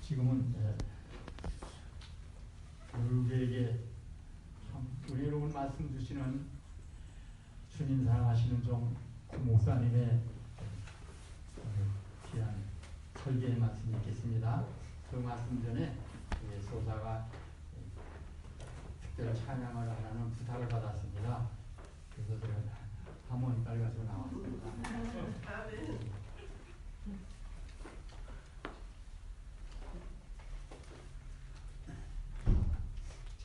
지금은 우리에게 참 은혜로운 말씀 주시는 주님 사랑하시는 종 목사님의 귀한 설교의 말씀이 있겠습니다. 그 말씀 전에 소사가 특별 찬양을 하라는 부탁을 받았습니다. 그래서 제가 하모니카를 가지고 나왔습니다.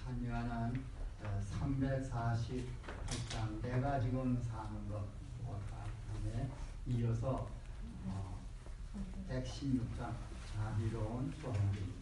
찬양하는 348장 내가 지금 사는 것에 이어서 116장 자비로운 소원입니다.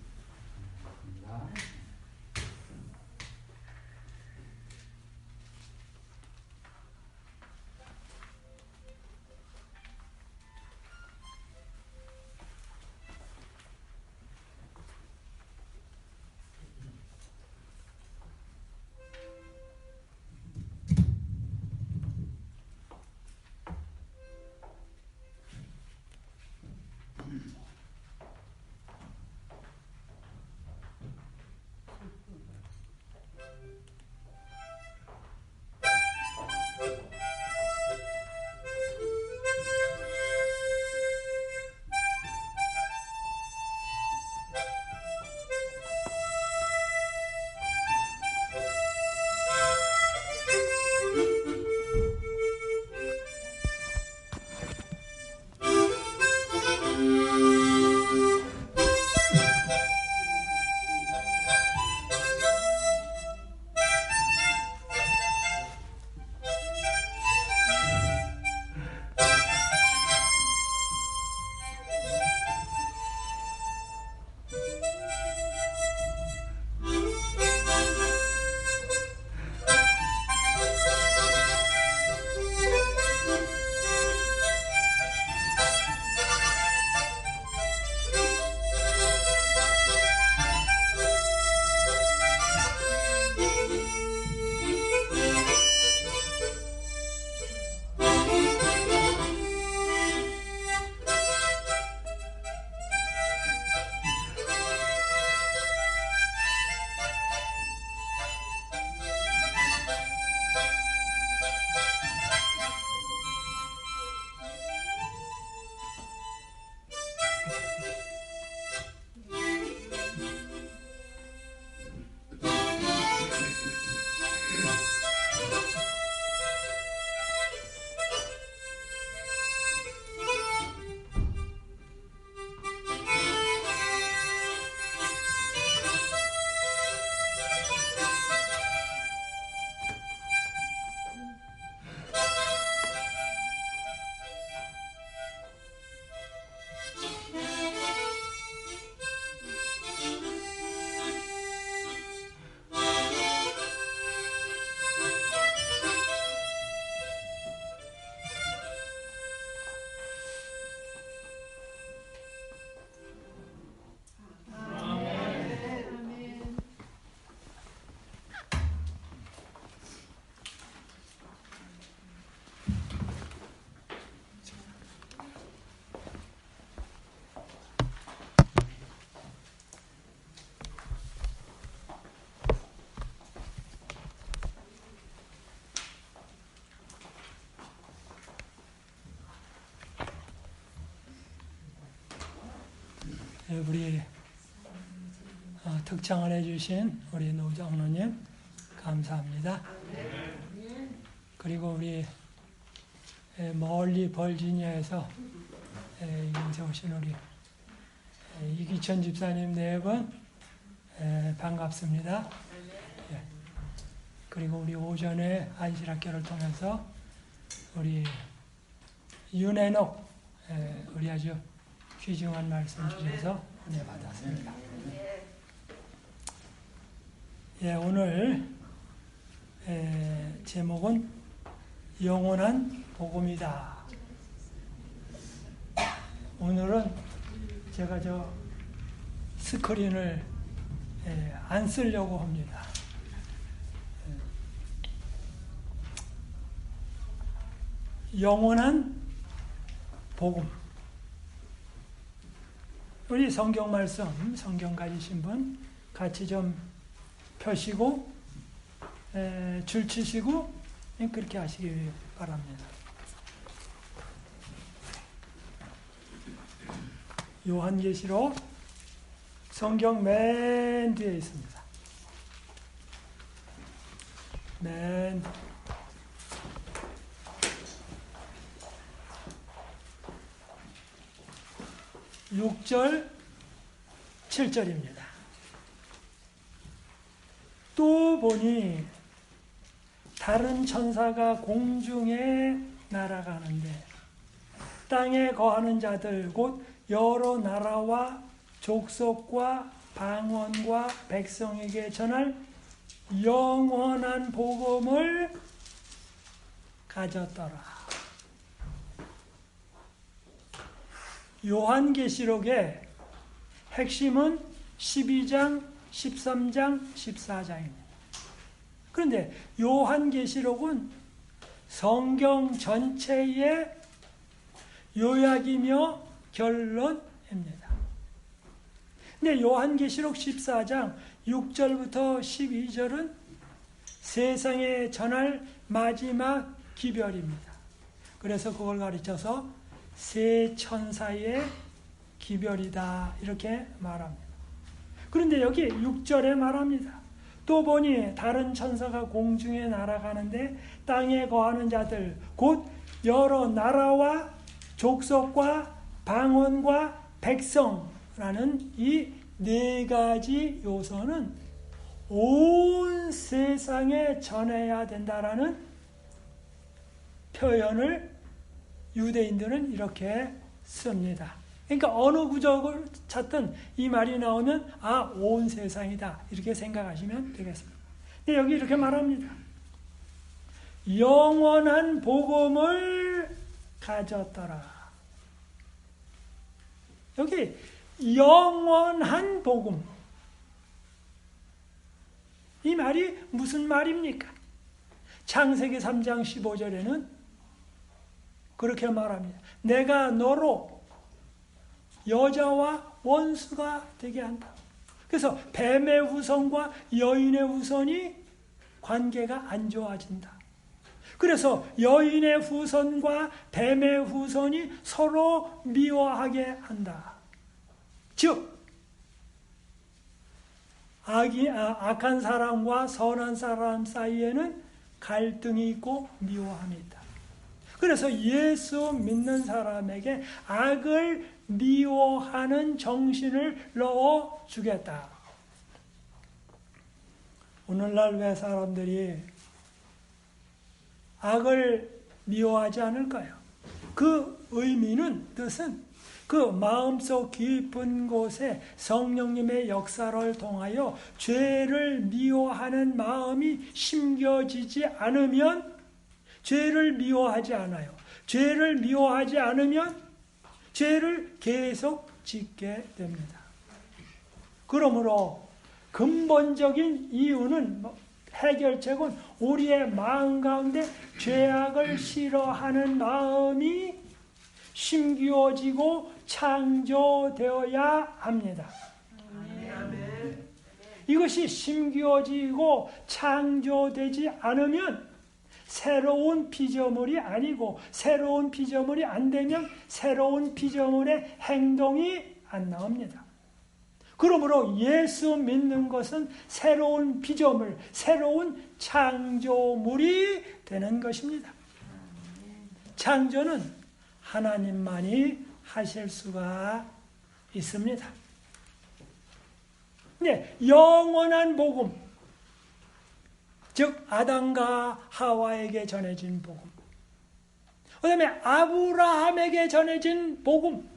우리 특창을 해주신 우리 노장로님 감사합니다. 그리고 우리 멀리 벌지니아에서 이곳에 오신 우리 이기천 집사님 네 분 반갑습니다. 그리고 우리 오전에 안실학교를 통해서 우리 윤혜녹 우리 아주 귀중한 말씀 주셔서 은혜 받았습니다. 오늘 제목은 영원한 복음이다. 오늘은 제가 스크린을 안 쓰려고 합니다. 영원한 복음. 우리 성경 말씀, 성경 가지신 분 같이 좀 펴시고 줄 치시고 그렇게 하시기 바랍니다. 요한계시록 성경 맨 뒤에 있습니다. 맨 6절, 7절입니다. 또 보니 다른 천사가 공중에 날아가는데 땅에 거하는 자들 곧 여러 나라와 족속과 방언과 백성에게 전할 영원한 복음을 가졌더라. 요한계시록의 핵심은 12장, 13장, 14장입니다. 그런데 요한계시록은 성경 전체의 요약이며 결론입니다. 근데 요한계시록 14장 6절부터 12절은 세상에 전할 마지막 기별입니다. 그래서 그걸 가르쳐서 세 천사의 기별이다 이렇게 말합니다. 그런데 여기 6절에 말합니다. 또 보니 다른 천사가 공중에 날아가는데 땅에 거하는 자들 곧 여러 나라와 족속과 방언과 백성라는 이 네 가지 요소는 온 세상에 전해야 된다라는 표현을 유대인들은 이렇게 씁니다. 그러니까 어느 구절을 찾든 이 말이 나오면 온 세상이다 이렇게 생각하시면 되겠습니다. 근데 여기 이렇게 말합니다. 영원한 복음을 가졌더라. 여기 영원한 복음. 이 말이 무슨 말입니까? 창세기 3장 15절에는 그렇게 말합니다. 내가 너로 여자와 원수가 되게 한다. 그래서 뱀의 후손과 여인의 후손이 관계가 안 좋아진다. 그래서 여인의 후손과 뱀의 후손이 서로 미워하게 한다. 즉 악한 사람과 선한 사람 사이에는 갈등이 있고 미워함이 있다. 그래서 예수 믿는 사람에게 악을 미워하는 정신을 넣어주겠다. 오늘날 왜 사람들이 악을 미워하지 않을까요? 그 의미는, 뜻은 그 마음속 깊은 곳에 성령님의 역사를 통하여 죄를 미워하는 마음이 심겨지지 않으면 죄를 미워하지 않아요. 죄를 미워하지 않으면 죄를 계속 짓게 됩니다. 그러므로 근본적인 이유는, 해결책은 우리의 마음 가운데 죄악을 싫어하는 마음이 심기어지고 창조되어야 합니다. 이것이 심기어지고 창조되지 않으면 새로운 피조물이 아니고, 새로운 피조물이 안 되면 새로운 피조물의 행동이 안 나옵니다. 그러므로 예수 믿는 것은 새로운 피조물, 새로운 창조물이 되는 것입니다. 창조는 하나님만이 하실 수가 있습니다. 네, 영원한 복음, 즉 아담과 하와에게 전해진 복음, 그 다음에 아브라함에게 전해진 복음,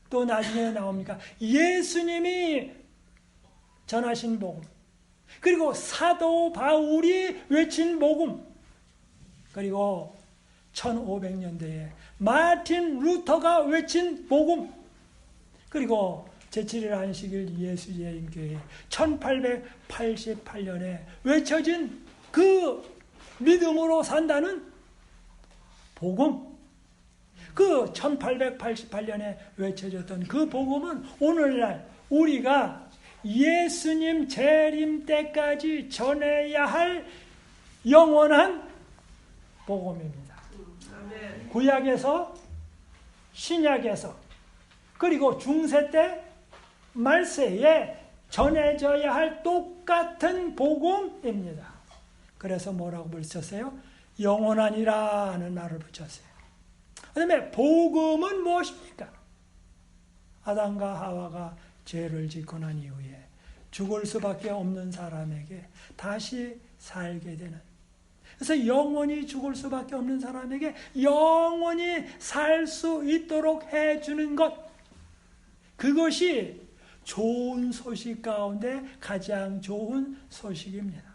또 나중에 나옵니까? 예수님이 전하신 복음, 그리고 사도 바울이 외친 복음, 그리고 1500년대에 마틴 루터가 외친 복음, 그리고 제7일 안식일 예수제인교회 1888년에 외쳐진 그 믿음으로 산다는 복음, 그 1888년에 외쳐졌던 그 복음은 오늘날 우리가 예수님 재림 때까지 전해야 할 영원한 복음입니다. 구약에서 신약에서 그리고 중세 때 말세에 전해져야 할 똑같은 복음입니다. 그래서 뭐라고 붙였어요? 영원하니라는 말을 붙였어요. 그 다음에 복음은 무엇입니까? 아담과 하와가 죄를 짓고 난 이후에 죽을 수밖에 없는 사람에게 다시 살게 되는, 그래서 영원히 죽을 수밖에 없는 사람에게 영원히 살 수 있도록 해주는 것, 그것이 좋은 소식 가운데 가장 좋은 소식입니다.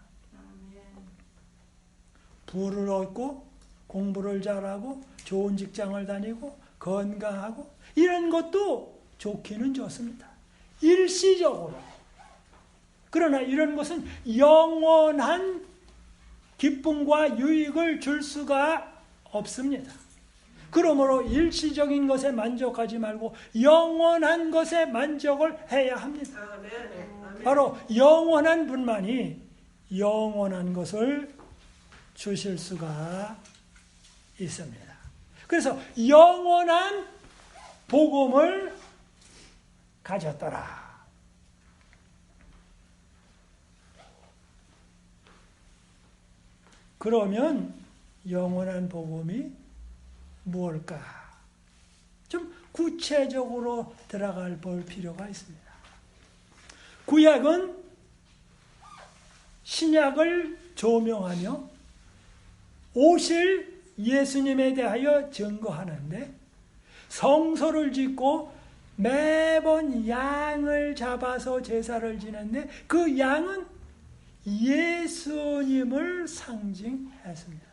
부를 얻고 공부를 잘하고 좋은 직장을 다니고 건강하고 이런 것도 좋기는 좋습니다. 일시적으로. 그러나 이런 것은 영원한 기쁨과 유익을 줄 수가 없습니다. 그러므로 일시적인 것에 만족하지 말고 영원한 것에 만족을 해야 합니다. 바로 영원한 분만이 영원한 것을 주실 수가 있습니다. 그래서 영원한 복음을 가졌더라. 그러면 영원한 복음이 무엇일까? 좀 구체적으로 들어갈 볼 필요가 있습니다. 구약은 신약을 조명하며 오실 예수님에 대하여 증거하는데, 성소를 짓고 매번 양을 잡아서 제사를 지는데 그 양은 예수님을 상징했습니다.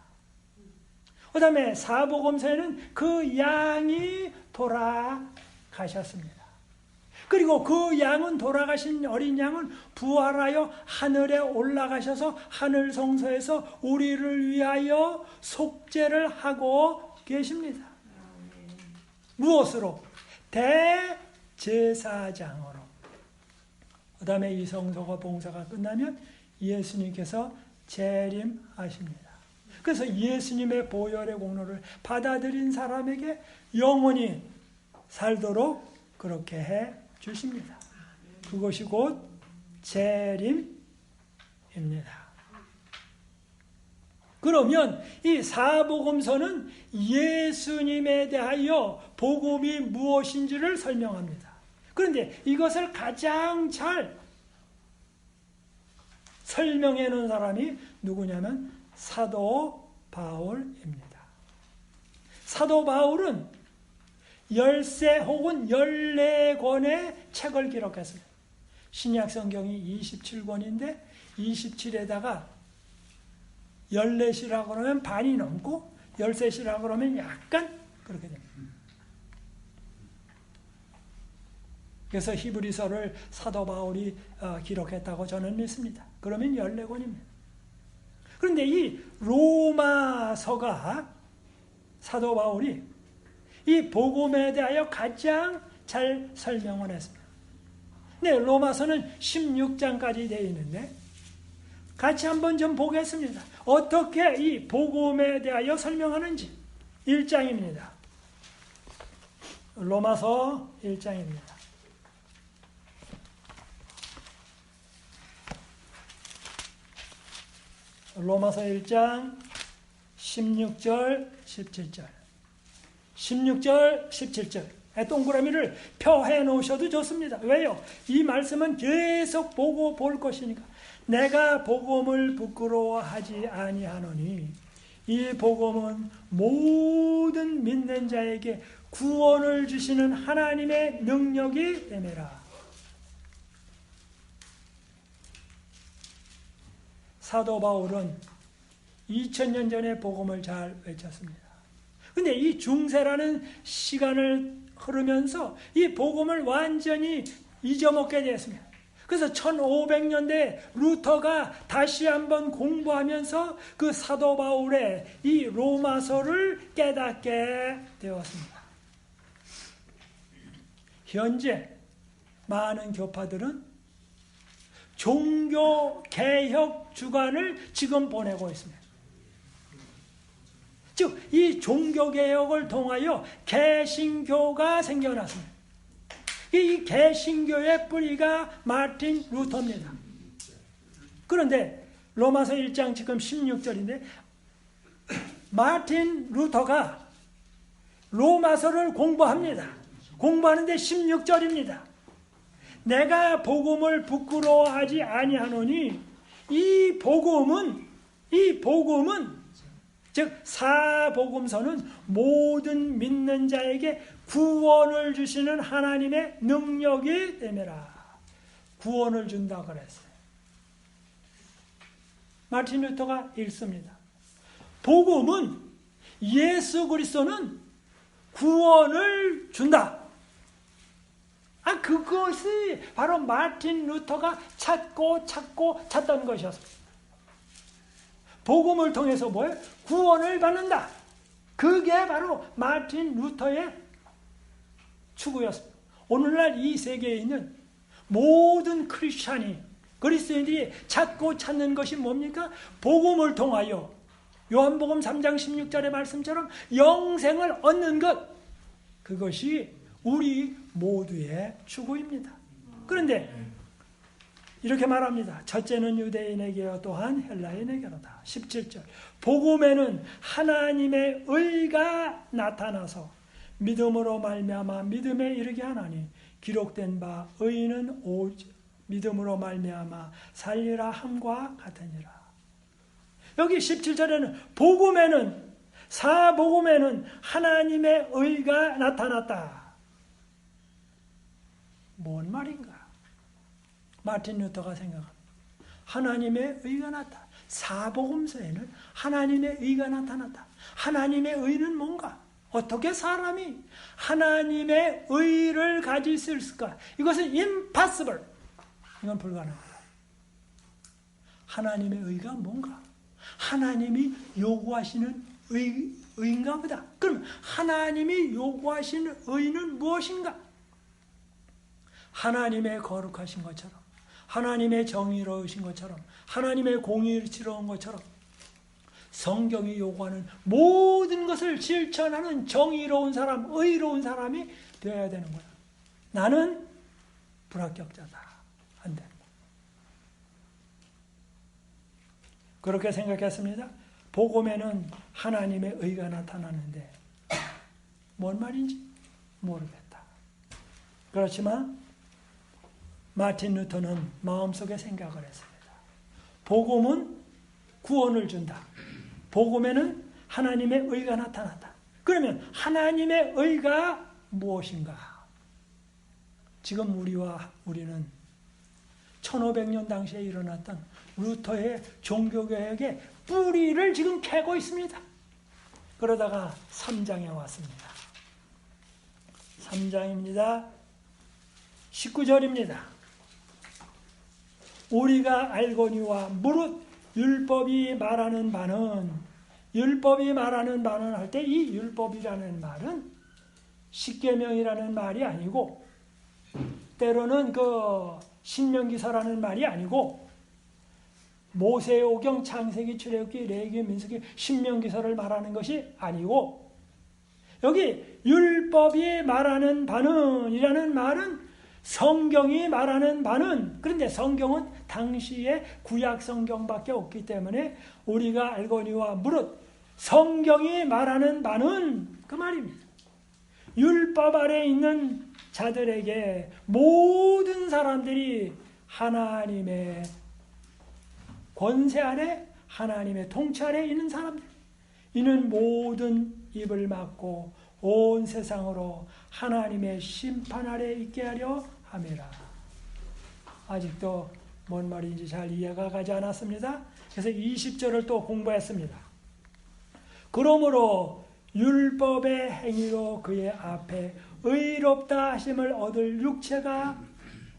그 다음에 사복음서에는 그 양이 돌아가셨습니다. 그리고 그 양은, 돌아가신 어린 양은 부활하여 하늘에 올라가셔서 하늘 성소에서 우리를 위하여 속죄를 하고 계십니다. 무엇으로? 대제사장으로. 그 다음에 이 성소가 봉사가 끝나면 예수님께서 재림하십니다. 그래서 예수님의 보혈의 공로를 받아들인 사람에게 영원히 살도록 그렇게 해 주십니다. 그것이 곧 재림입니다. 그러면 이 사복음서는 예수님에 대하여 복음이 무엇인지를 설명합니다. 그런데 이것을 가장 잘 설명해 놓은 사람이 누구냐면 사도 바울입니다. 사도 바울은 13 혹은 14권의 책을 기록했습니다. 신약 성경이 27권인데 27에다가 14시라고 그러면 반이 넘고 13시라고 그러면 약간 그렇게 됩니다. 그래서 히브리서를 사도 바울이 기록했다고 저는 믿습니다. 그러면 14권입니다. 그런데 이 로마서가 사도 바울이 이 복음에 대하여 가장 잘 설명을 했습니다. 네, 로마서는 16장까지 되어 있는데 같이 한번 좀 보겠습니다. 어떻게 이 복음에 대하여 설명하는지. 1장입니다. 로마서 1장입니다. 로마서 1장 16절 17절 16절 17절 동그라미를 펴해 놓으셔도 좋습니다. 왜요? 이 말씀은 계속 보고 볼 것이니까. 내가 복음을 부끄러워하지 아니하노니 이 복음은 모든 믿는 자에게 구원을 주시는 하나님의 능력이 됨이라. 사도 바울은 2000년 전에 복음을 잘 외쳤습니다. 근데 이 중세라는 시간을 흐르면서 이 복음을 완전히 잊어먹게 되었습니다. 그래서 1500년대 루터가 다시 한번 공부하면서 그 사도 바울의 이 로마서를 깨닫게 되었습니다. 현재 많은 교파들은 종교개혁 주간을 지금 보내고 있습니다. 즉, 이 종교개혁을 통하여 개신교가 생겨났습니다. 이 개신교의 뿌리가 마틴 루터입니다. 그런데 로마서 1장 지금 16절인데 마틴 루터가 로마서를 공부합니다. 공부하는데 16절입니다. 내가 복음을 부끄러워하지 아니하노니 이 복음은 즉 사복음서는 모든 믿는 자에게 구원을 주시는 하나님의 능력이 됨이라. 구원을 준다 그랬어요. 마틴 루터가 읽습니다. 복음은 예수 그리스도는 구원을 준다. 그것이 바로 마틴 루터가 찾던 것이었습니다. 복음을 통해서 뭐예요? 구원을 받는다. 그게 바로 마틴 루터의 추구였습니다. 오늘날 이 세계에 있는 모든 그리스도인들이 찾는 것이 뭡니까? 복음을 통하여 요한복음 3장 16절의 말씀처럼 영생을 얻는 것. 그것이 우리 모두의 추구입니다. 그런데 이렇게 말합니다. 첫째는 유대인에게요 또한 헬라인에게로다. 17절. 복음에는 하나님의 의가 나타나서 믿음으로 말미암아 믿음에 이르게 하나니 기록된 바 의인은 오직 믿음으로 말미암아 살리라 함과 같으니라. 여기 17절에는 사복음에는 하나님의 의가 나타났다. 뭔 말인가? 마틴 루터가 생각합니다. 하나님의 의가 나타났다. 사복음서에는 하나님의 의가 나타났다. 하나님의 의는 뭔가? 어떻게 사람이 하나님의 의를 가질 수 있을까? 이것은 impossible. 이건 불가능하다. 하나님의 의가 뭔가? 하나님이 요구하시는 의인가 보다. 그럼 하나님이 요구하시는 의는 무엇인가? 하나님의 거룩하신 것처럼, 하나님의 정의로우신 것처럼, 하나님의 공의스러운 것처럼 성경이 요구하는 모든 것을 실천하는 정의로운 사람, 의로운 사람이 되어야 되는 거야. 나는 불합격자다. 안 돼. 그렇게 생각했습니다. 복음에는 하나님의 의가 나타나는데 뭔 말인지 모르겠다. 그렇지만 마틴 루터는 마음속에 생각을 했습니다. 복음은 구원을 준다. 복음에는 하나님의 의가 나타났다. 그러면 하나님의 의가 무엇인가? 지금 우리는 1500년 당시에 일어났던 루터의 종교개혁의 뿌리를 지금 캐고 있습니다. 그러다가 3장에 왔습니다. 3장입니다. 19절입니다. 우리가 알거니와 무릇 율법이 말하는 바는 할 때 이 율법이라는 말은 십계명이라는 말이 아니고 때로는 그 신명기서라는 말이 아니고 모세오경, 창세기, 출애굽기, 레위기, 민수기, 신명기서를 말하는 것이 아니고 여기 율법이 말하는 바는 이라는 말은 성경이 말하는 바는, 그런데 성경은 당시에 구약 성경밖에 없기 때문에 우리가 알거니와 무릇 성경이 말하는 바는 그 말입니다. 율법 아래 있는 자들에게 모든 사람들이 하나님의 권세 아래, 하나님의 통치 아래 있는 사람들, 이는 모든 입을 막고 온 세상으로 하나님의 심판 아래 있게 하려 함이라. 아직도 뭔 말인지 잘 이해가 가지 않았습니다. 그래서 20절을 또 공부했습니다. 그러므로 율법의 행위로 그의 앞에 의롭다 하심을 얻을 육체가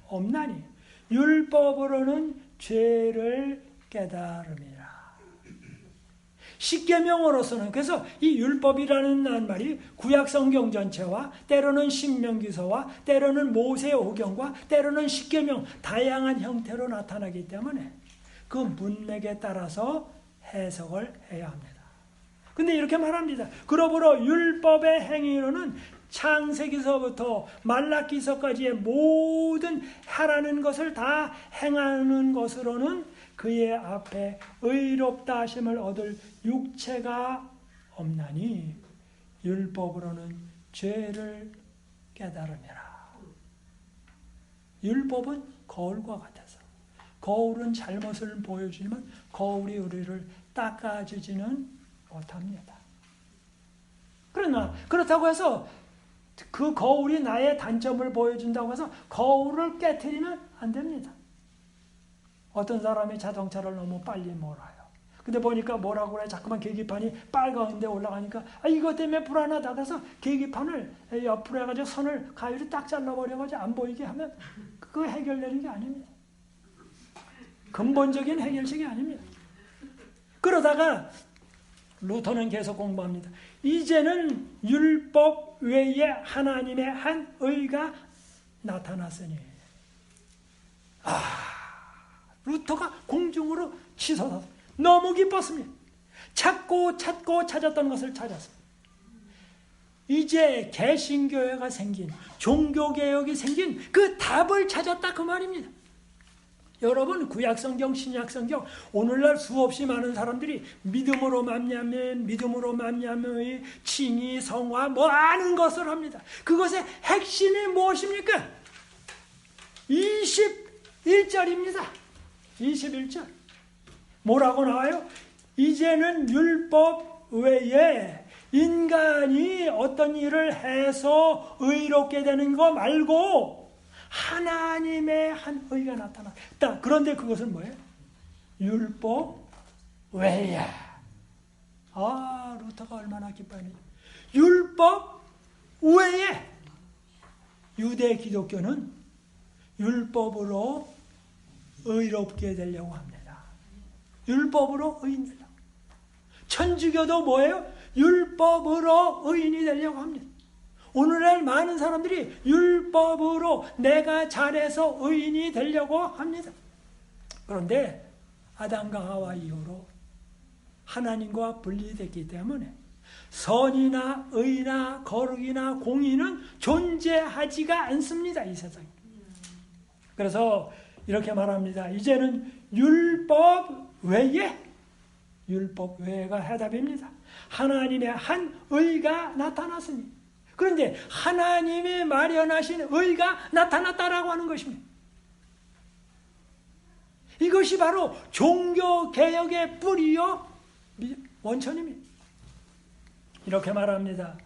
없나니 율법으로는 죄를 깨달음이라. 십계명으로서는 그래서 이 율법이라는 말이 구약 성경 전체와 때로는 신명기서와 때로는 모세오경과 때로는 십계명 다양한 형태로 나타나기 때문에 그 문맥에 따라서 해석을 해야 합니다. 근데 이렇게 말합니다. 그러므로 율법의 행위로는 창세기서부터 말라기서까지의 모든 하라는 것을 다 행하는 것으로는 그의 앞에 의롭다 하심을 얻을 육체가 없나니 율법으로는 죄를 깨달음이라. 율법은 거울과 같아서 거울은 잘못을 보여주지만 거울이 우리를 닦아주지는 못합니다. 그러나 그렇다고 해서 그 거울이 나의 단점을 보여준다고 해서 거울을 깨트리면 안 됩니다. 어떤 사람이 자동차를 너무 빨리 몰아요. 근데 보니까 뭐라고 그래? 자꾸만 계기판이 빨간데 올라가니까 이것 때문에 불안하다 그래서 계기판을 옆으로 해가지고 선을 가위로 딱 잘라버려가지고 안 보이게 하면 그거 해결되는 게 아닙니다. 근본적인 해결책이 아닙니다. 그러다가 루터는 계속 공부합니다. 이제는 율법 외에 하나님의 한 의가 나타났으니 루터가 공중으로 치솟아서 너무 기뻤습니다. 찾고 찾았던 것을 찾았습니다. 이제 개신교회가 생긴 종교개혁이 생긴 그 답을 찾았다 그 말입니다. 여러분 구약성경 신약성경 오늘날 수없이 많은 사람들이 믿음으로 말미암의 칭의 성화 많은 것을 합니다. 그것의 핵심이 무엇입니까? 21절입니다. 21절 뭐라고 나와요? 이제는 율법 외에 인간이 어떤 일을 해서 의롭게 되는 거 말고 하나님의 한 의가 나타났다. 그런데 그것은 뭐예요? 율법 외에. 루터가 얼마나 기뻐합니다. 율법 외에. 유대 기독교는 율법으로 의롭게 되려고 합니다. 율법으로 의인이다. 천주교도 뭐예요? 율법으로 의인이 되려고 합니다. 오늘날 많은 사람들이 율법으로 내가 잘해서 의인이 되려고 합니다. 그런데 아담과 하와 이후로 하나님과 분리됐기 때문에 선이나 의나 거룩이나 공의는 존재하지가 않습니다. 이 세상에. 그래서 이렇게 말합니다. 이제는 율법 외가 해답입니다. 하나님의 한 의가 나타났으니. 그런데 하나님이 마련하신 의가 나타났다라고 하는 것입니다. 이것이 바로 종교개혁의 뿌리요 원천입니다. 이렇게 말합니다.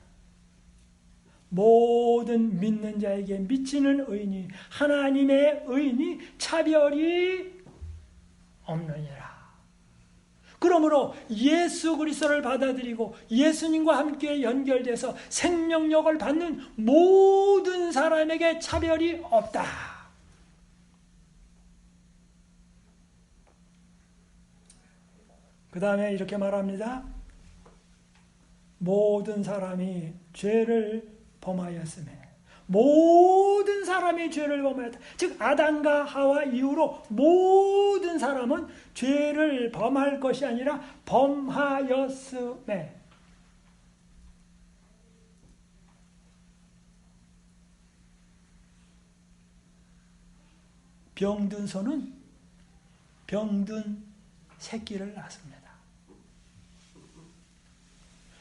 모든 믿는 자에게 미치는 의인이 하나님의 의인이 차별이 없느니라. 그러므로 예수 그리스도를 받아들이고 예수님과 함께 연결돼서 생명력을 받는 모든 사람에게 차별이 없다. 그 다음에 이렇게 말합니다. 모든 사람이 죄를 범하였음에 모든 사람이 죄를 범하였다. 즉 아담과 하와 이후로 모든 사람은 죄를 범할 것이 아니라 범하였음에 병든 소는 병든 새끼를 낳습니다.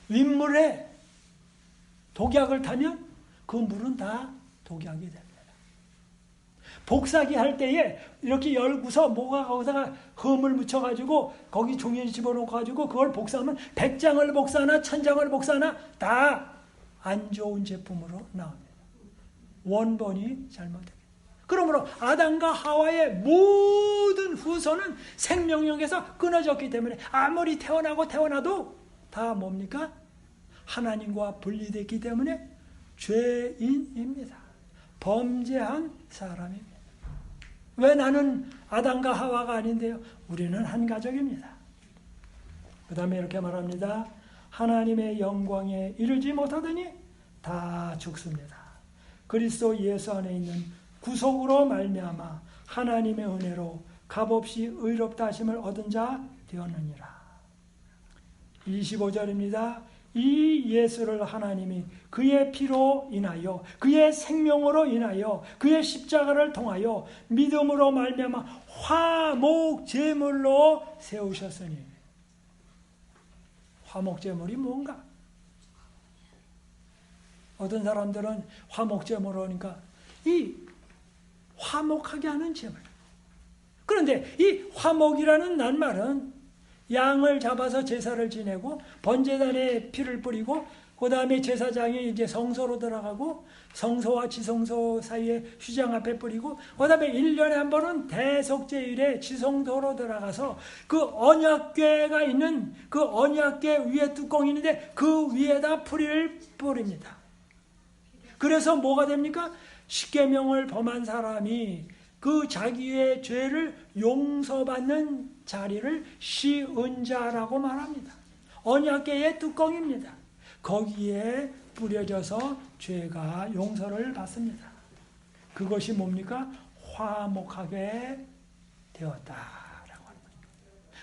윗물에 독약을 타면 그 물은 다 독약이 됩니다. 복사기 할 때에 이렇게 열고서 뭐가 거기다가 흠을 묻혀가지고 거기 종이를 집어넣어가지고 그걸 복사하면 100장을 복사하나 1000장을 복사하나 다 안 좋은 제품으로 나옵니다. 원본이 잘못됩니다. 그러므로 아담과 하와의 모든 후손은 생명력에서 끊어졌기 때문에 아무리 태어나도 다 뭡니까? 하나님과 분리됐기 때문에 죄인입니다. 범죄한 사람입니다. 왜 나는 아담과 하와가 아닌데요? 우리는 한 가족입니다. 그 다음에 이렇게 말합니다. 하나님의 영광에 이르지 못하더니 다 죽습니다. 그리스도 예수 안에 있는 구속으로 말미암아 하나님의 은혜로 값없이 의롭다 하심을 얻은 자 되었느니라. 25절입니다. 이 예수를 하나님이 그의 피로 인하여 그의 생명으로 인하여 그의 십자가를 통하여 믿음으로 말미암아 화목제물로 세우셨으니. 화목제물이 뭔가? 어떤 사람들은 화목제물을 하니까 이 화목하게 하는 제물. 그런데 이 화목이라는 낱말은 양을 잡아서 제사를 지내고 번제단에 피를 뿌리고 그 다음에 제사장이 이제 성소로 들어가고 성소와 지성소 사이에 휘장 앞에 뿌리고 그 다음에 1년에 한 번은 대속제일에 지성소로 들어가서 그 언약궤가 있는 그 언약궤 위에 뚜껑이 있는데 그 위에다 피를 뿌립니다. 그래서 뭐가 됩니까? 십계명을 범한 사람이 그 자기의 죄를 용서받는 자리를 시은자라고 말합니다. 언약궤의 뚜껑입니다. 거기에 뿌려져서 죄가 용서를 받습니다. 그것이 뭡니까? 화목하게 되었다라고 합니다.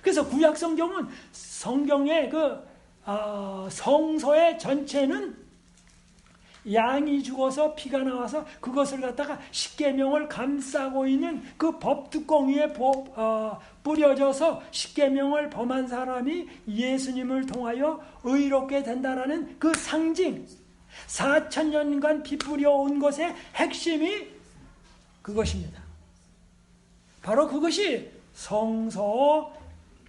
그래서 구약 성경은 성경의 성소의 전체는 양이 죽어서 피가 나와서 그것을 갖다가 십계명을 감싸고 있는 그 법뚜껑 위에 뿌려져서 십계명을 범한 사람이 예수님을 통하여 의롭게 된다라는 그 상징, 4,000년간 피 뿌려온 것의 핵심이 그것입니다. 바로 그것이 성소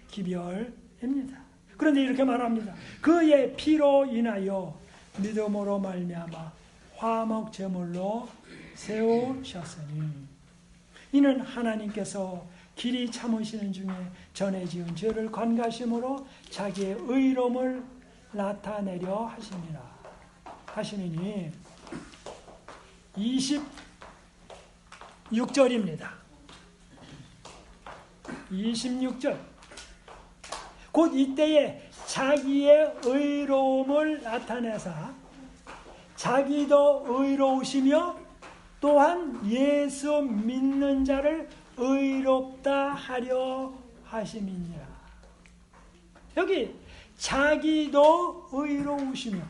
기별입니다. 그런데 이렇게 말합니다. 그의 피로 인하여 믿음으로 말미암아 화목 제물로 세우셨으니 이는 하나님께서 길이 참으시는 중에 전에 지은 죄를 관가심으로 자기의 의로움을 나타내려 하시니니 26절입니다. 26절 곧 이때에 자기의 의로움을 나타내사 자기도 의로우시며 또한 예수 믿는 자를 의롭다 하려 하심이니라. 여기 자기도 의로우시며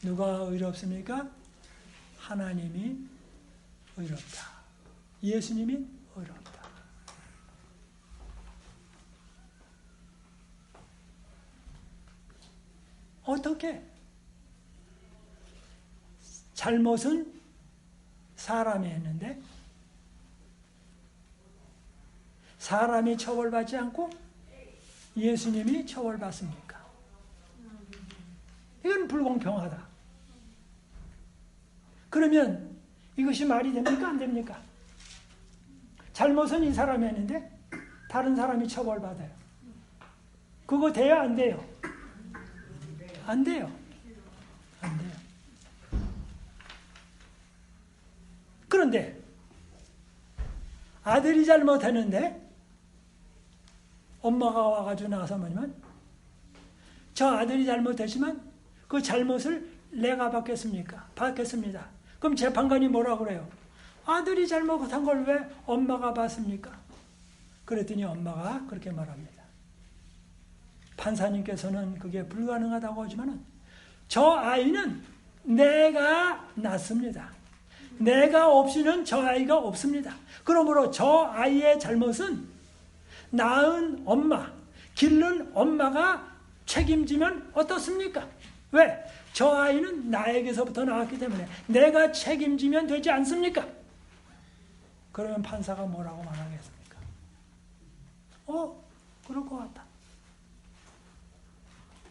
누가 의롭습니까? 하나님이 의롭다. 예수님이 의롭다. 어떻게? 잘못은 사람이 했는데 사람이 처벌받지 않고 예수님이 처벌받습니까? 이건 불공평하다. 그러면 이것이 말이 됩니까? 안 됩니까? 잘못은 이 사람이 했는데 다른 사람이 처벌받아요. 그거 돼요? 안 돼요? 안 돼요. 안 돼요. 그런데 아들이 잘못했는데 엄마가 와가지고 나와서 뭐냐면 저 아들이 잘못했지만 그 잘못을 내가 받겠습니까? 받겠습니다. 그럼 재판관이 뭐라고 그래요? 아들이 잘못한 걸 왜 엄마가 받습니까? 그랬더니 엄마가 그렇게 말합니다. 판사님께서는 그게 불가능하다고 하지만 저 아이는 내가 낳습니다. 내가 없이는 저 아이가 없습니다. 그러므로 저 아이의 잘못은 낳은 엄마, 기른 엄마가 책임지면 어떻습니까? 왜? 저 아이는 나에게서부터 나왔기 때문에 내가 책임지면 되지 않습니까? 그러면 판사가 뭐라고 말하겠습니까? 그럴 것 같다.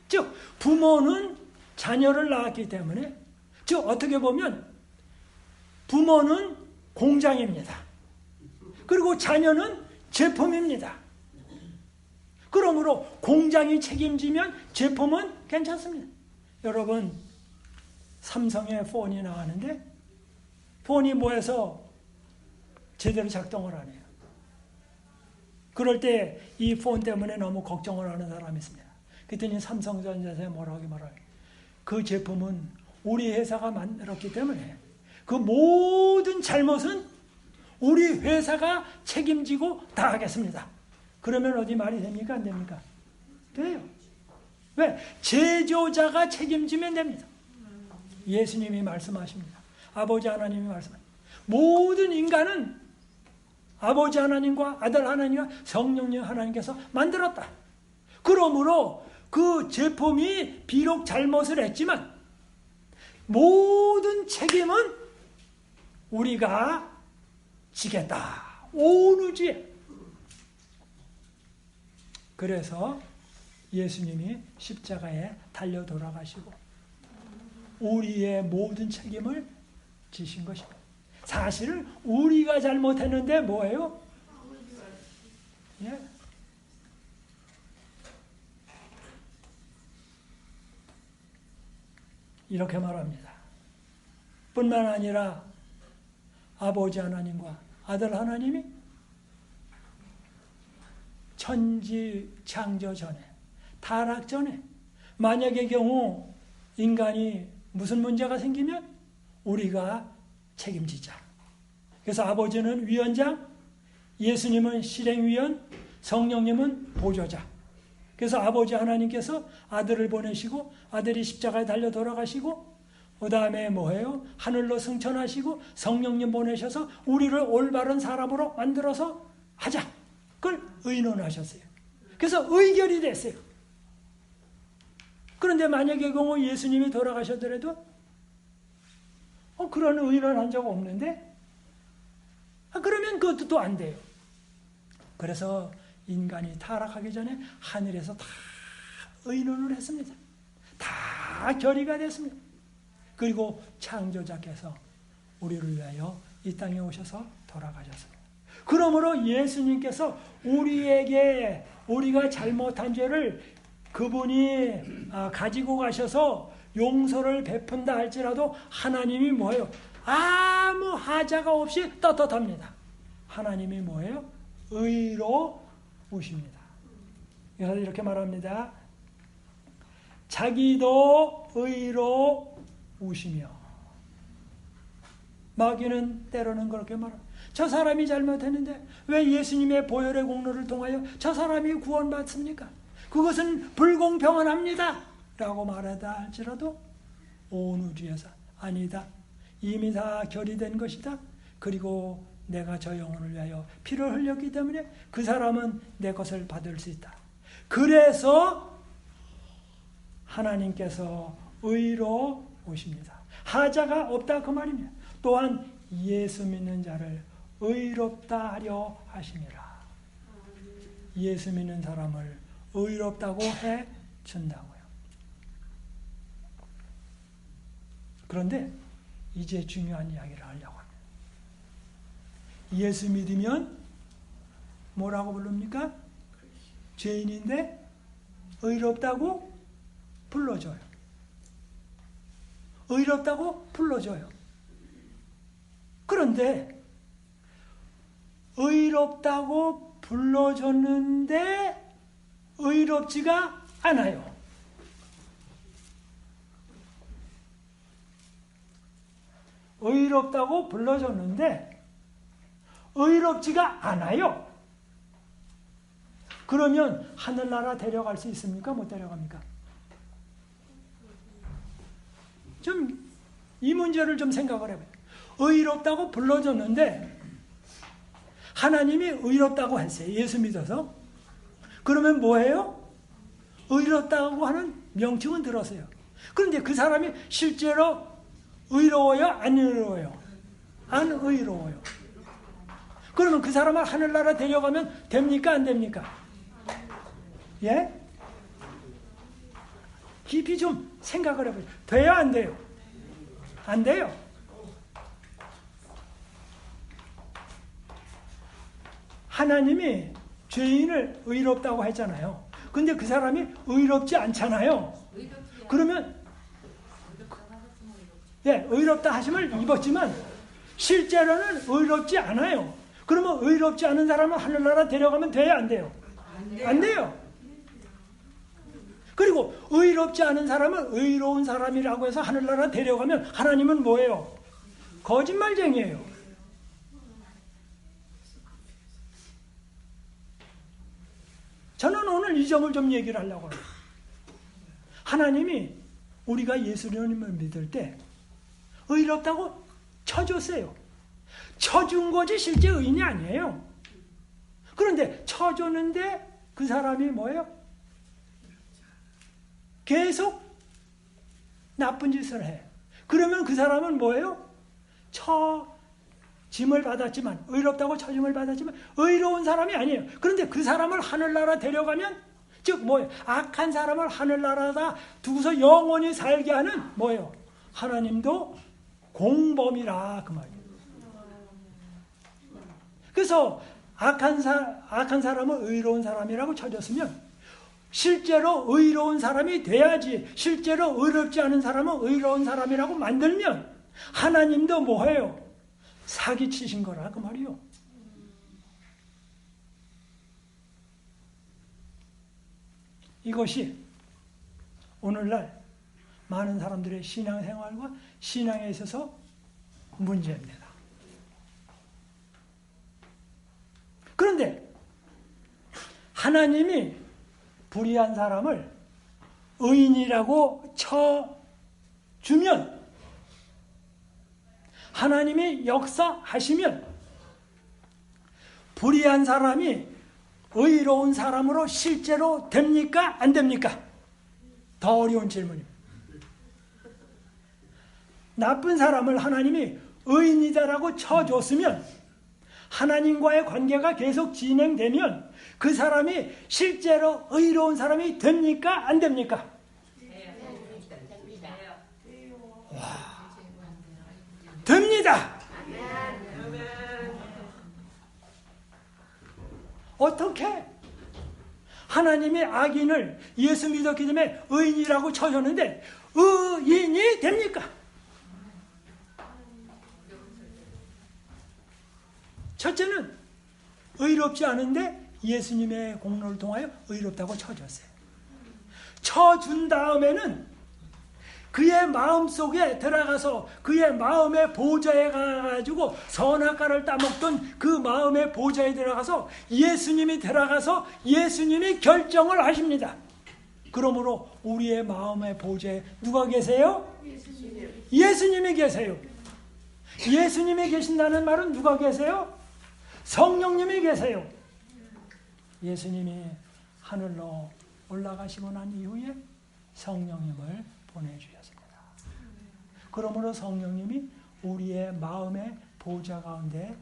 즉 부모는 자녀를 낳았기 때문에 즉 어떻게 보면 부모는 공장입니다. 그리고 자녀는 제품입니다. 그러므로 공장이 책임지면 제품은 괜찮습니다. 여러분 삼성의 폰이 나왔는데 폰이 뭐해서 제대로 작동을 안 해요. 그럴 때 이 폰 때문에 너무 걱정을 하는 사람이 있습니다. 그랬더니 삼성전자에서 뭐라고 말해요. 그 제품은 우리 회사가 만들었기 때문에 그 모든 잘못은 우리 회사가 책임지고 다 하겠습니다. 그러면 어디 말이 됩니까? 안 됩니까? 돼요. 왜? 제조자가 책임지면 됩니다. 예수님이 말씀하십니다. 아버지 하나님이 말씀하십니다. 모든 인간은 아버지 하나님과 아들 하나님과 성령님 하나님께서 만들었다. 그러므로 그 제품이 비록 잘못을 했지만 모든 책임은 우리가 지겠다. 온 우주에. 그래서 예수님이 십자가에 달려 돌아가시고 우리의 모든 책임을 지신 것입니다. 사실은 우리가 잘못했는데 뭐예요? 예. 이렇게 말합니다. 뿐만 아니라 아버지 하나님과 아들 하나님이 천지 창조 전에, 타락 전에 만약의 경우 인간이 무슨 문제가 생기면 우리가 책임지자. 그래서 아버지는 위원장, 예수님은 실행위원, 성령님은 보조자. 그래서 아버지 하나님께서 아들을 보내시고 아들이 십자가에 달려 돌아가시고 그 다음에 뭐예요? 하늘로 승천하시고 성령님 보내셔서 우리를 올바른 사람으로 만들어서 하자. 그걸 의논하셨어요. 그래서 의결이 됐어요. 그런데 만약의 경우 예수님이 돌아가셨더라도 그런 의논한 적 없는데 그러면 그것도 또 안 돼요. 그래서 인간이 타락하기 전에 하늘에서 다 의논을 했습니다. 다 결의가 됐습니다. 그리고 창조자께서 우리를 위하여 이 땅에 오셔서 돌아가셨습니다. 그러므로 예수님께서 우리에게 우리가 잘못한 죄를 그분이 가지고 가셔서 용서를 베푼다 할지라도 하나님이 뭐예요? 아무 하자가 없이 떳떳합니다. 하나님이 뭐예요? 의로우십니다. 그래서 이렇게 말합니다. 자기도 의로우시며 마귀는 때로는 그렇게 말합니다. 저 사람이 잘못했는데 왜 예수님의 보혈의 공로를 통하여 저 사람이 구원받습니까? 그것은 불공평합니다. 라고 말하다 할지라도 온 우주에서 아니다. 이미 다 결의된 것이다. 그리고 내가 저 영혼을 위하여 피를 흘렸기 때문에 그 사람은 내 것을 받을 수 있다. 그래서 하나님께서 의로우십니다. 하자가 없다 그 말입니다. 또한 예수 믿는 자를 의롭다 하려 하심이라. 예수 믿는 사람을 의롭다고 해 준다고요. 그런데 이제 중요한 이야기를 하려고 합니다. 예수 믿으면 뭐라고 부릅니까? 죄인인데 의롭다고 불러줘요. 의롭다고 불러줘요. 그런데 의롭다고 불러줬는데 의롭지가 않아요. 의롭다고 불러줬는데 의롭지가 않아요. 그러면 하늘나라 데려갈 수 있습니까? 못 데려갑니까? 좀 이 문제를 좀 생각을 해봐요. 의롭다고 불러줬는데 하나님이 의롭다고 했어요. 예수 믿어서. 그러면 뭐예요? 의롭다고 하는 명칭은 들었어요. 그런데 그 사람이 실제로 의로워요? 안 의로워요? 안 의로워요. 그러면 그 사람을 하늘나라 데려가면 됩니까? 안 됩니까? 예? 깊이 좀 생각을 해보세요. 돼요? 안 돼요? 안 돼요. 하나님이 죄인을 의롭다고 했잖아요. 근데 그 사람이 의롭지 않잖아요. 그러면 예, 의롭다 하심을 입었지만 실제로는 의롭지 않아요. 그러면 의롭지 않은 사람은 하늘나라 데려가면 돼요, 안 돼요? 안 돼요. 그리고 의롭지 않은 사람은 의로운 사람이라고 해서 하늘나라 데려가면 하나님은 뭐예요? 거짓말쟁이에요. 저는 오늘 이 점을 좀 얘기를 하려고 해요. 하나님이 우리가 예수님을 믿을 때 의롭다고 쳐줬어요. 쳐준 거지 실제 의인이 아니에요. 그런데 쳐줬는데 그 사람이 뭐예요? 계속 나쁜 짓을 해. 그러면 그 사람은 뭐예요? 짐을 받았지만, 의롭다고 처짐을 받았지만 의로운 사람이 아니에요. 그런데 그 사람을 하늘나라 데려가면, 즉 뭐예요? 악한 사람을 하늘나라다 두고서 영원히 살게 하는 뭐예요? 하나님도 공범이라 그 말이에요. 그래서 악한 사람을 의로운 사람이라고 쳐줬으면 실제로 의로운 사람이 돼야지, 실제로 의롭지 않은 사람은 의로운 사람이라고 만들면 하나님도 뭐예요? 사기치신 거라 그 말이요. 이것이 오늘날 많은 사람들의 신앙생활과 신앙에 있어서 문제입니다. 그런데 하나님이 불의한 사람을 의인이라고 쳐주면, 하나님이 역사하시면 불의한 사람이 의로운 사람으로 실제로 됩니까? 안 됩니까? 더 어려운 질문입니다. 나쁜 사람을 하나님이 의인이다라고 쳐줬으면, 하나님과의 관계가 계속 진행되면 그 사람이 실제로 의로운 사람이 됩니까? 안 됩니까? 와, 됩니다. 어떻게? 하나님의 악인을 예수 믿었기 때문에 의인이라고 쳐줬는데 의인이 됩니까? 첫째는 의롭지 않은데 예수님의 공로를 통하여 의롭다고 쳐줬어요. 쳐준 다음에는 그의 마음속에 들어가서 그의 마음의 보좌에 가가지고 선악과를 따먹던 그 마음의 보좌에 들어가서 예수님이 들어가서 예수님이 결정을 하십니다. 그러므로 우리의 마음의 보좌에 누가 계세요? 예수님이 계세요. 예수님이 계신다는 말은 누가 계세요? 성령님이 계세요. 예수님이 하늘로 올라가시고 난 이후에 성령님을 보내주셨습니다. 그러므로 성령님이 우리의 마음의 보좌 가운데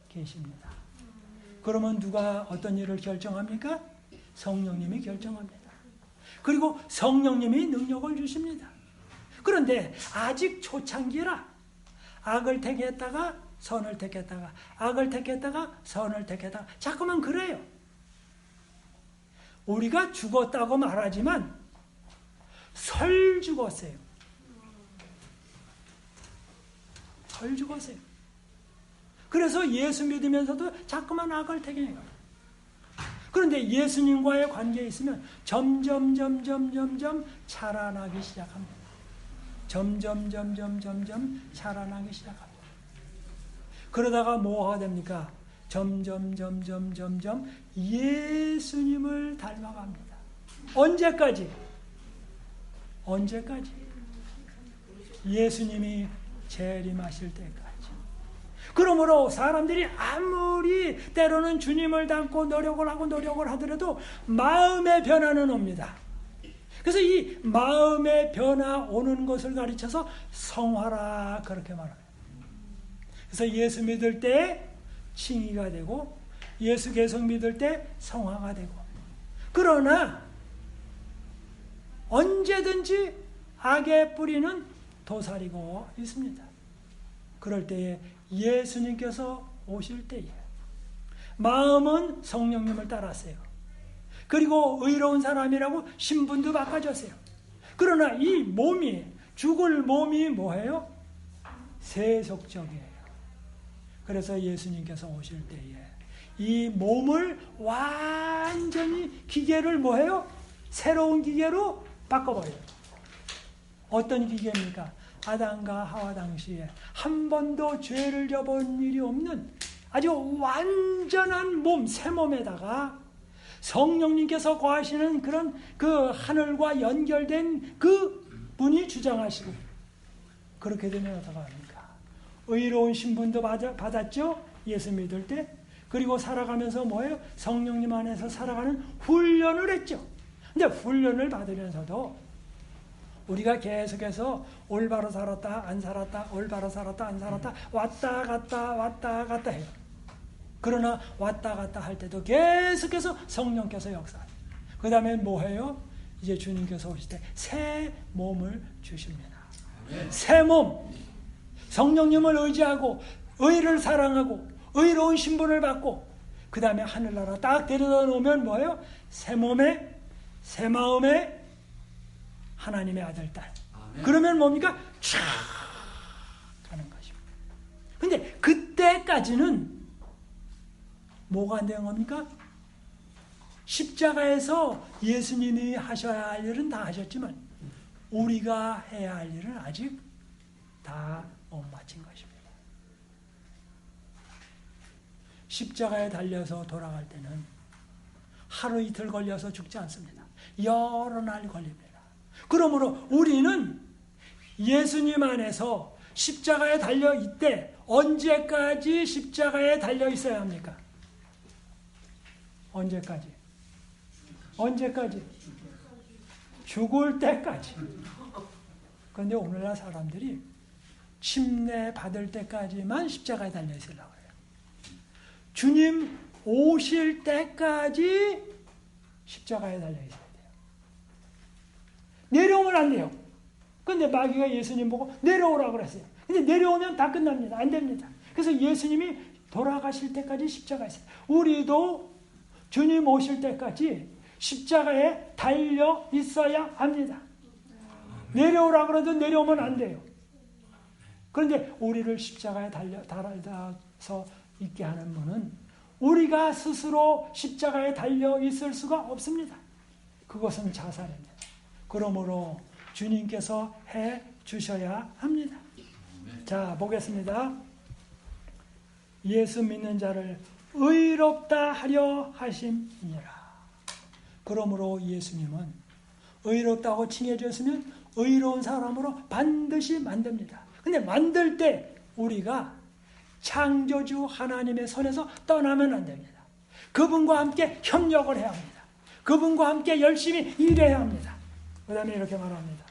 계십니다. 그러면 누가 어떤 일을 결정합니까? 성령님이 결정합니다. 그리고 성령님이 능력을 주십니다. 그런데 아직 초창기라 악을 택했다가 선을 택했다가 악을 택했다가 선을 택했다가 자꾸만 그래요. 우리가 죽었다고 말하지만 설 죽었어요. 설 죽었어요. 그래서 예수 믿으면서도 자꾸만 악을 택해요. 그런데 예수님과의 관계에 있으면 점점 자라나기 시작합니다. 점점 자라나기 시작합니다. 그러다가 뭐가 됩니까? 점점 예수님을 닮아갑니다. 언제까지? 예수님이 재림하실 때까지. 그러므로 사람들이 아무리 때로는 주님을 닮고 노력을 하더라도 마음의 변화는 옵니다. 그래서 이 마음의 변화 오는 것을 가르쳐서 성화라 그렇게 말합니다. 그래서 예수 믿을 때 칭의가 되고 예수 계속 믿을 때 성화가 되고, 그러나 언제든지 악의 뿌리는 도사리고 있습니다. 그럴 때에 예수님께서 오실 때에 마음은 성령님을 따랐어요. 그리고 의로운 사람이라고 신분도 바꿔줬어요. 그러나 이 몸이, 죽을 몸이 뭐예요? 세속적이에요. 그래서 예수님께서 오실 때에 이 몸을 완전히 기계를 뭐해요? 새로운 기계로 바꿔버려요. 어떤 기계입니까? 아담과 하와 당시에 한 번도 죄를 져본 일이 없는 아주 완전한 몸, 새 몸에다가 성령님께서 거하시는 그런 그 하늘과 연결된 그 분이 주장하시고, 그렇게 되면 어떡합니까? 의로운 신분도 받았죠? 예수 믿을 때. 그리고 살아가면서 뭐예요? 성령님 안에서 살아가는 훈련을 했죠. 근데 훈련을 받으면서도 우리가 계속해서 올바로 살았다 안 살았다 올바로 살았다 안 살았다 왔다 갔다 해요. 그러나 왔다 갔다 할 때도 계속해서 성령께서 역사해요. 그 다음에 뭐해요? 이제 주님께서 오실 때 새 몸을 주십니다. 새 몸, 성령님을 의지하고 의를 사랑하고 의로운 신분을 받고 그 다음에 하늘나라 딱 데려다 놓으면 뭐예요? 새 몸에 새 마음에 하나님의 아들, 딸. 아멘. 그러면 뭡니까? 촥 가는 것입니다. 근데 그때까지는 뭐가 안 되는 겁니까? 십자가에서 예수님이 하셔야 할 일은 다 하셨지만 우리가 해야 할 일은 아직 다 못 마친 것입니다. 십자가에 달려서 돌아갈 때는 하루 이틀 걸려서 죽지 않습니다. 여러 날 걸립니다. 그러므로 우리는 예수님 안에서 십자가에 달려 있대 언제까지 십자가에 달려 있어야 합니까? 언제까지? 죽을 때까지. 그런데 오늘날 사람들이 침례 받을 때까지만 십자가에 달려 있으려고 해요. 주님 오실 때까지 십자가에 달려 있어야 돼요. 내려오면 안 돼요. 근데 마귀가 예수님 보고 내려오라고 그랬어요. 근데 내려오면 다 끝납니다. 안 됩니다. 그래서 예수님이 돌아가실 때까지 십자가에 있어요. 우리도 주님 오실 때까지 십자가에 달려 있어야 합니다. 내려오라고 그래도 내려오면 안 돼요. 그런데 우리를 십자가에 달아서 있게 하는 분은 우리가 스스로 십자가에 달려 있을 수가 없습니다. 그것은 자살입니다. 그러므로 주님께서 해 주셔야 합니다. 자, 보겠습니다. 예수 믿는 자를 의롭다 하려 하심이니라. 그러므로 예수님은 의롭다고 칭해졌으면 의로운 사람으로 반드시 만듭니다. 근데 만들 때 우리가 창조주 하나님의 손에서 떠나면 안 됩니다. 그분과 함께 협력을 해야 합니다. 그분과 함께 열심히 일해야 합니다. 그 다음에 이렇게 말합니다.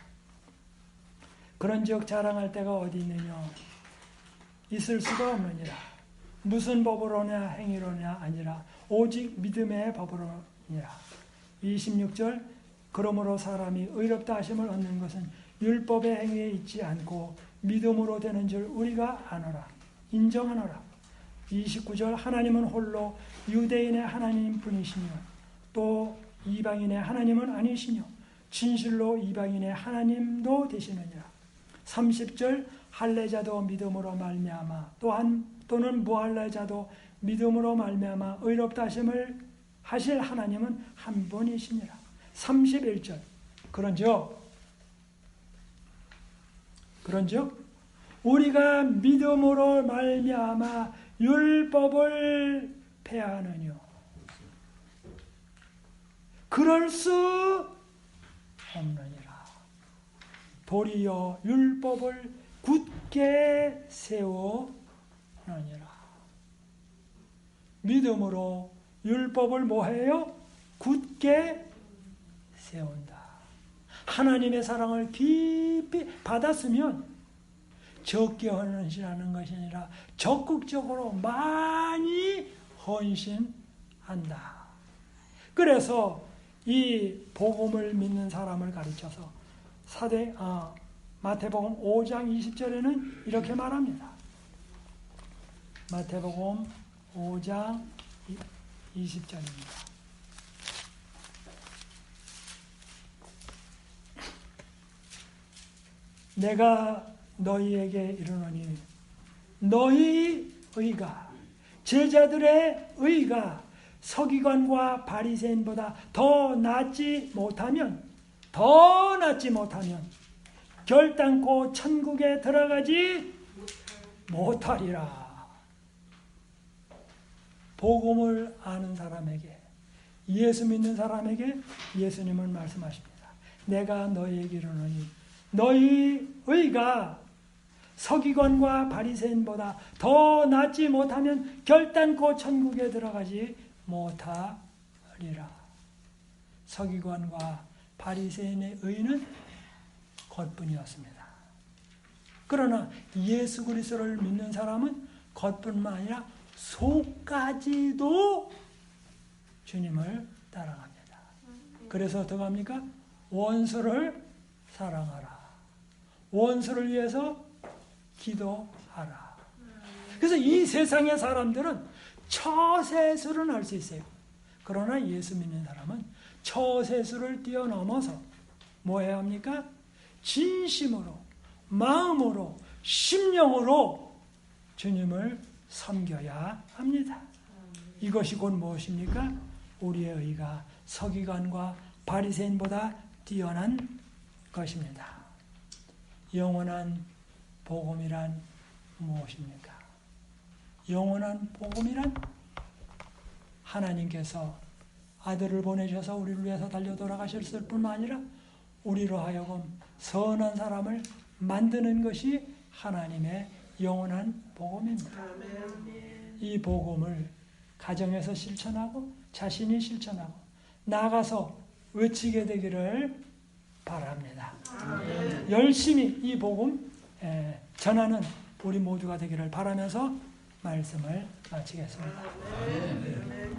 그런즉 자랑할 때가 어디 있느냐? 있을 수가 없느니라. 무슨 법으로냐 행위로냐 아니라 오직 믿음의 법으로니라. 26절 그러므로 사람이 의롭다 하심을 얻는 것은 율법의 행위에 있지 않고 믿음으로 되는 줄 우리가 아노라. 인정하노라. 29절 하나님은 홀로 유대인의 하나님 분이시며 또 이방인의 하나님은 아니시며 진실로 이방인의 하나님도 되시느니라. 30절 할례자도 믿음으로 말미암아 또는 무할례자도 믿음으로 말미암아 의롭다 하심을 하실 하나님은 한 분이시니라. 31절 그런즉 우리가 믿음으로 말미암아 율법을 폐하느뇨. 그럴 수 없느니라. 도리어 율법을 굳게 세우느니라. 믿음으로 율법을 뭐해요? 굳게 세운다. 하나님의 사랑을 깊이 받았으면 적게 헌신하는 것이 아니라 적극적으로 많이 헌신한다. 그래서 이 복음을 믿는 사람을 가르쳐서 마태복음 5장 20절에는 이렇게 말합니다. 마태복음 5장 20절입니다. 내가 너희에게 이르노니 너희 의가, 제자들의 의가 서기관과 바리새인보다 더 낫지 못하면 결단코 천국에 들어가지 못하리라. 복음을 아는 사람에게, 예수 믿는 사람에게 예수님은 말씀하십니다. 내가 너희에게 이르노니 너희 의가 서기관과 바리새인보다 더 낫지 못하면 결단코 천국에 들어가지 못하리라. 서기관과 바리새인의 의는 겉뿐이었습니다. 그러나 예수 그리스도를 믿는 사람은 겉뿐만 아니라 속까지도 주님을 따라갑니다. 그래서 어떻게 합니까? 원수를 사랑하라. 원수를 위해서 기도하라. 그래서 이 세상의 사람들은 처세술은 할 수 있어요. 그러나 예수 믿는 사람은 처세술을 뛰어넘어서 뭐 해야 합니까? 진심으로, 마음으로, 심령으로 주님을 섬겨야 합니다. 이것이 곧 무엇입니까? 우리의 의가 서기관과 바리새인보다 뛰어난 것입니다. 영원한 복음이란 무엇입니까? 영원한 복음이란 하나님께서 아들을 보내셔서 우리를 위해서 달려 돌아가셨을 뿐만 아니라 우리로 하여금 선한 사람을 만드는 것이 하나님의 영원한 복음입니다. 이 복음을 가정에서 실천하고 자신이 실천하고 나가서 외치게 되기를 바랍니다. 열심히 이 복음 전하는 우리 모두가 되기를 바라면서 말씀을 마치겠습니다.